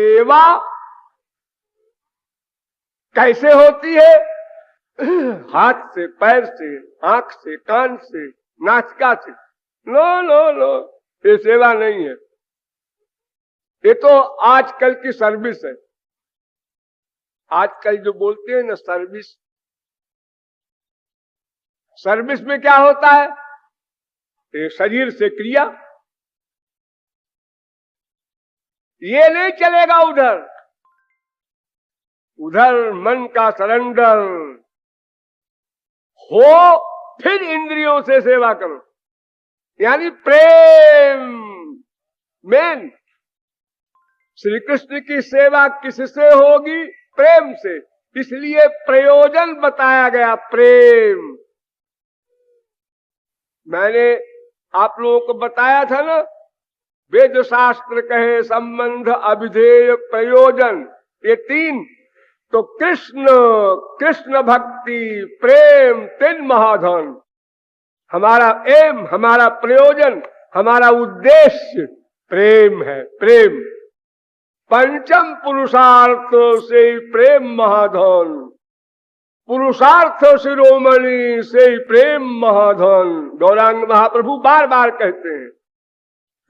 सेवा कैसे होती है? हाथ से, पैर से, आंख से, कान से, नासिका से। नो नो नो, ये सेवा नहीं है। ये तो आजकल की सर्विस है। आजकल जो बोलते हैं ना सर्विस, सर्विस में क्या होता है? ये शरीर से क्रिया, ये नहीं चलेगा। उधर उधर मन का सरेंडर हो, फिर इंद्रियों से सेवा करो, यानी प्रेम। मेन श्री कृष्ण की सेवा किससे होगी? प्रेम से। इसलिए प्रयोजन बताया गया, प्रेम। मैंने आप लोगों को बताया था ना, वेद शास्त्र कहे संबंध, अभिधेय, प्रयोजन, ये तीन। तो कृष्ण, कृष्ण भक्ति, प्रेम, तीन महाधन। हमारा एम, हमारा प्रयोजन, हमारा उद्देश्य प्रेम है। प्रेम पंचम पुरुषार्थ से प्रेम महाधन, पुरुषार्थ शिरोमणि से प्रेम महाधन। गौरांग महाप्रभु बार बार कहते हैं,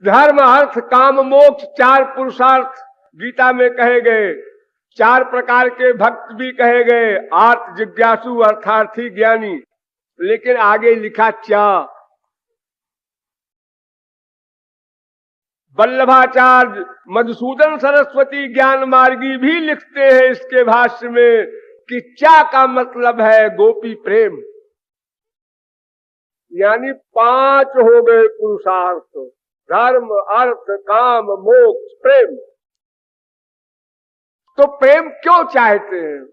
धर्म अर्थ काम मोक्ष चार पुरुषार्थ गीता में कहे गए। चार प्रकार के भक्त भी कहे गए, आर्त, जिज्ञासु, अर्थार्थी, ज्ञानी। लेकिन आगे लिखा क्या? वल्लभाचार्य मधुसूदन सरस्वती ज्ञान मार्गी भी लिखते हैं इसके भाष्य में कि चा का मतलब है गोपी प्रेम, यानी पांच हो गए पुरुषार्थ, धर्म, अर्थ, काम, मोक्ष, प्रेम। तो प्रेम क्यों चाहते हैं?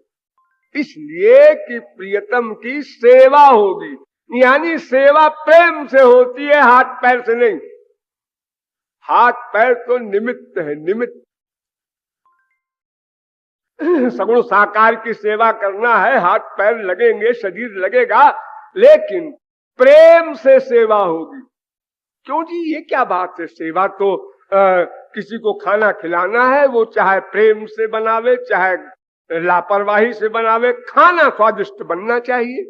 इसलिए कि प्रियतम की सेवा होगी, यानी सेवा प्रेम से होती है, हाथ पैर से नहीं। हाथ पैर तो निमित्त है, निमित्त। सगुण साकार की सेवा करना है, हाथ पैर लगेंगे, शरीर लगेगा, लेकिन प्रेम से सेवा होगी। क्यों जी, ये क्या बात है? सेवा तो किसी को खाना खिलाना है, वो चाहे प्रेम से बनावे चाहे लापरवाही से बनावे, खाना स्वादिष्ट बनना चाहिए।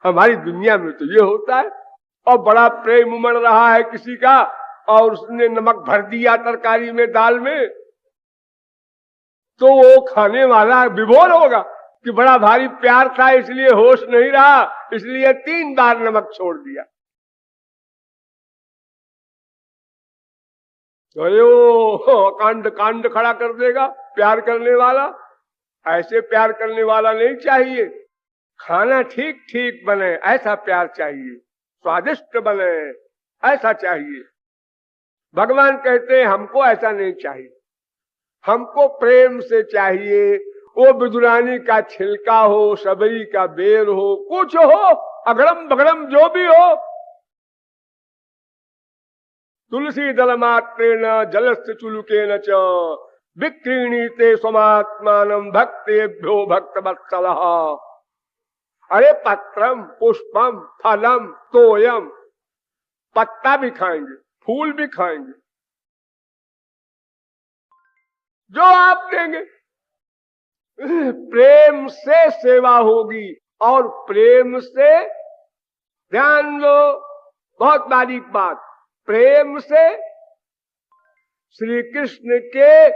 हमारी दुनिया में तो ये होता है। और बड़ा प्रेम उमड़ रहा है किसी का, और उसने नमक भर दिया तरकारी में, दाल में, तो वो खाने वाला विभोर होगा कि बड़ा भारी प्यार था इसलिए होश नहीं रहा, इसलिए 3 बार नमक छोड़ दिया। तो वो कांड कांड खड़ा कर देगा प्यार करने वाला। ऐसे प्यार करने वाला नहीं चाहिए। खाना ठीक ठीक बने ऐसा प्यार चाहिए, स्वादिष्ट बने ऐसा चाहिए। भगवान कहते हैं हमको ऐसा नहीं चाहिए, हमको प्रेम से चाहिए। वो बिदुरानी का छिलका हो, सबरी का बेर हो, कुछ हो, अगड़म बगड़म जो भी हो, तुलसी दल मात्रेण जलस्य चुलुकेन च विक्रीणीते स्वमात्मानं भक्तेभ्यो भक्तवत्सलः। अरे पत्रम, पुष्पम, फलम, तोयम, पत्ता भी खाएंगे, फूल भी खाएंगे, जो आप देंगे। प्रेम से सेवा होगी, और प्रेम से, ध्यान लो, बहुत बारीक बात, प्रेम से श्री कृष्ण के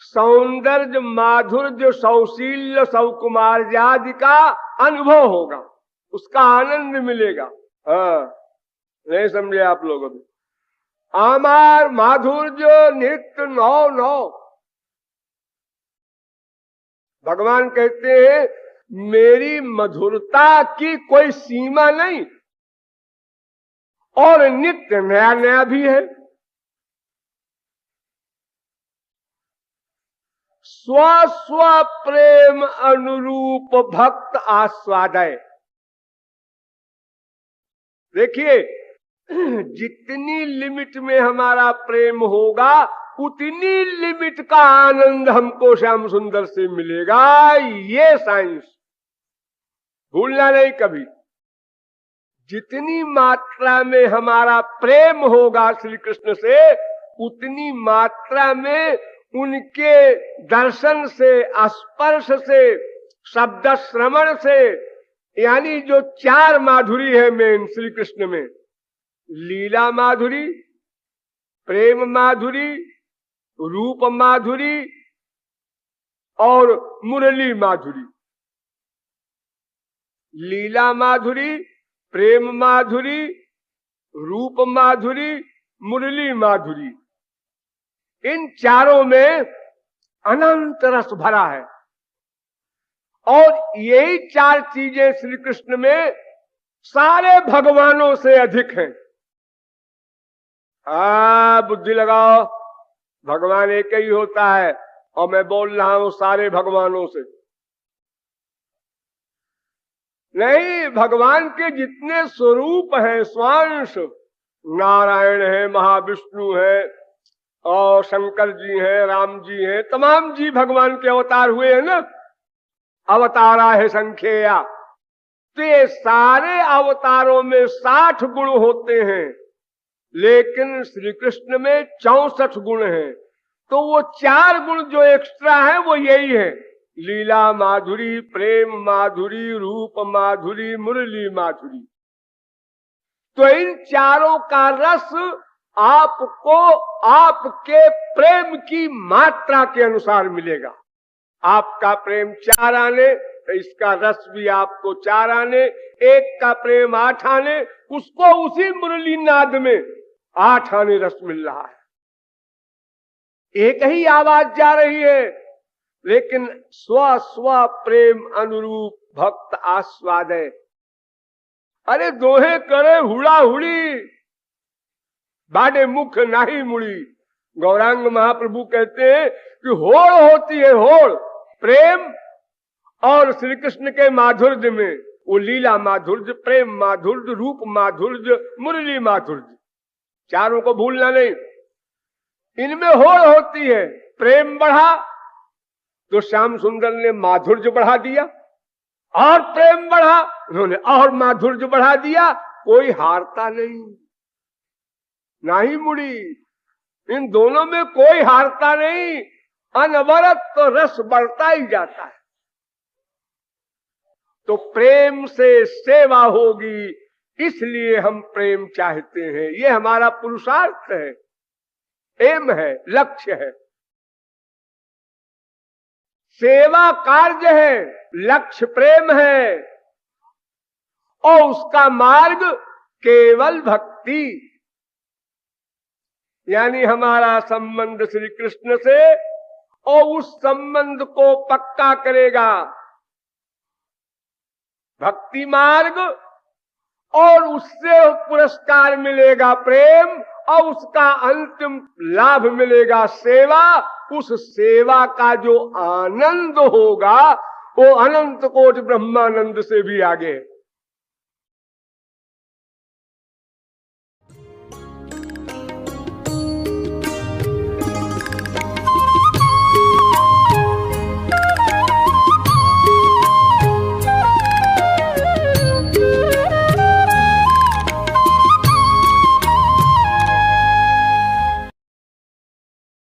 सौंदर्य, माधुर्य, सौशील्य, सौकुमार्य आदि का अनुभव होगा, उसका आनंद मिलेगा। हाँ, नहीं समझे आप लोग अभी? आमार माधुर्य नित्य नौ नौ। भगवान कहते हैं मेरी मधुरता की कोई सीमा नहीं, और नित्य नया नया भी है। स्व स्व प्रेम अनुरूप भक्त आस्वादय। देखिए, जितनी लिमिट में हमारा प्रेम होगा उतनी लिमिट का आनंद हमको श्याम सुंदर से मिलेगा। ये साइंस भूलना नहीं कभी। जितनी मात्रा में हमारा प्रेम होगा श्री कृष्ण से, उतनी मात्रा में उनके दर्शन से, स्पर्श से, शब्द श्रवण से, यानी जो चार माधुरी है मेन श्री कृष्ण में, लीला माधुरी, प्रेम माधुरी, रूप माधुरी और मुरली माधुरी। लीला माधुरी, प्रेम माधुरी, रूप माधुरी, मुरली माधुरी, इन चारों में अनंत रस भरा है। और यही चार चीजें श्री कृष्ण में सारे भगवानों से अधिक हैं। बुद्धि लगाओ, भगवान एक ही होता है और मैं बोल रहा हूं सारे भगवानों से नहीं। भगवान के जितने स्वरूप हैं, स्वांश, नारायण है, महाविष्णु है और शंकर जी हैं, राम जी हैं, तमाम जी भगवान के अवतार हुए हैं ना। अवतारा है संख्या, तो ये सारे अवतारों में 60 गुण होते हैं, लेकिन श्री कृष्ण में 64 गुण हैं। तो वो 4 गुण जो एक्स्ट्रा है वो यही है, लीला माधुरी, प्रेम माधुरी, रूप माधुरी, मुरली माधुरी। तो इन चारों का रस आपको आपके प्रेम की मात्रा के अनुसार मिलेगा। आपका प्रेम 4 आने तो इसका रस भी आपको 4 आने, एक का प्रेम 8 आने, उसको उसी मुरली नाद में 8 आने रस मिल रहा है। एक ही आवाज जा रही है, लेकिन स्व स्व प्रेम अनुरूप भक्त आस्वादे। अरे दोहे करे हुड़ा हुड़ी, बाडे मुख नाही मुड़ी। गौरांग महाप्रभु कहते हैं कि होड़ होती है, होड़ प्रेम और श्री कृष्ण के माधुर्य में, वो लीला माधुर्य, प्रेम माधुर्य, रूप माधुर्य, मुरली माधुर्य, चारों को भूलना नहीं। इनमें होड़ होती है। प्रेम बढ़ा तो श्याम सुंदर ने माधुर्य बढ़ा दिया, और प्रेम बढ़ा उन्होंने और माधुर्य बढ़ा दिया। कोई हारता नहीं, ना ही मुड़ी। इन दोनों में कोई हारता नहीं, अनवरत तो रस बढ़ता ही जाता है। तो प्रेम से सेवा होगी, इसलिए हम प्रेम चाहते हैं। ये हमारा पुरुषार्थ है, एम है, लक्ष्य है। सेवा कार्य है, लक्ष्य प्रेम है, और उसका मार्ग केवल भक्ति। यानी हमारा संबंध श्री कृष्ण से, और उस संबंध को पक्का करेगा भक्ति मार्ग, और उससे पुरस्कार मिलेगा प्रेम, और उसका अंतिम लाभ मिलेगा सेवा। उस सेवा का जो आनंद होगा वो अनंत कोटि ब्रह्मानंद से भी आगे है।